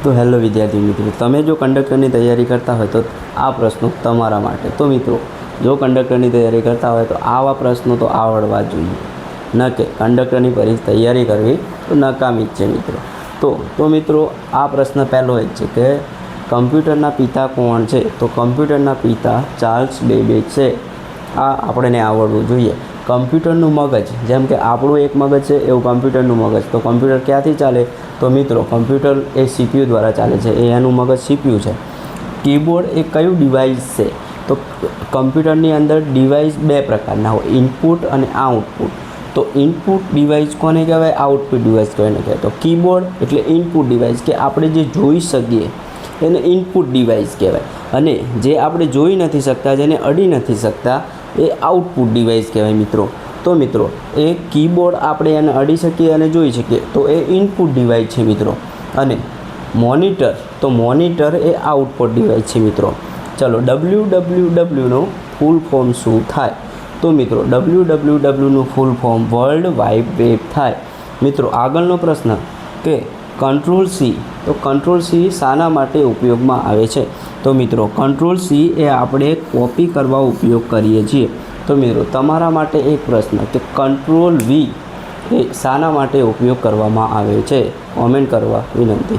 तो हेलो विद्यार्थी मित्रों, तमे जो कंडक्टरनी तैयारी करता हो तो आ प्रश्नों तमारा माटे। तो मित्रों जो कंडक्टरनी तैयारी करता हो तो आवा प्रश्नों तो आवड़वा जोईए, न कि कंडक्टरनी परीक्षा तैयारी करवी तो नकामी ज छे मित्रों। तो मित्रों आ प्रश्न पहलो ज छे कि कम्प्यूटरना पिता कोण छे? तो कम्प्यूटरना पिता चार्ल्स बेबेज छे। आ आपणे आवड़वुं जोईए। कम्प्यूटरनुं मगज, जेम के आपणुं एक मगज है एवं कम्प्यूटरनुं मगज। तो कम्प्यूटर क्यांथी चाले? तो मित्रों कम्प्यूटर ए सीपीयू द्वारा चाले छे, एनुं मगज सीपीयू है। कीबोर्ड एक कयुं डिवाइस है? तो कम्प्यूटरनी अंदर डिवाइस बे प्रकारना होय, इनपुट अने आउटपुट। तो इनपुट डिवाइस कोने कहेवाय? आउटपुट डिवाइस कोने कहेवाय? तो कीबोर्ड एटले इनपुट डिवाइस के आपणे जे जोई शकीए एने इनपुट डिवाइस कहेवाय, अने जे आपणे जोई नथी शकता, जेने अडी नथी शकता, ए आउटपुट डिवाइस कहेवाय मित्रों। तो मित्रों ए कीबोर्ड आपणे एने अडी शकीए अने जोई शकीए तो ए इनपुट डिवाइस है मित्रों। अने मॉनिटर, तो मॉनिटर ए आउटपुट डिवाइस है मित्रों। चलो www नो फूल फॉर्म शुं थाय? तो मित्रों www नो full form world wide web थाय। मित्रों आगळनो प्रश्न के कंट्रोल सी, तो कंट्रोल सी शाना माटे उपयोग में आवे छे? तो मित्रों कंट्रोल सी ए आपणे कॉपी करवा उपयोग करीए छीए। तो मित्रों तमारा माटे एक प्रश्न कि कंट्रोल वी ए शाना माटे उपयोग करवामां आवे छे? कॉमेंट करवा विनंती।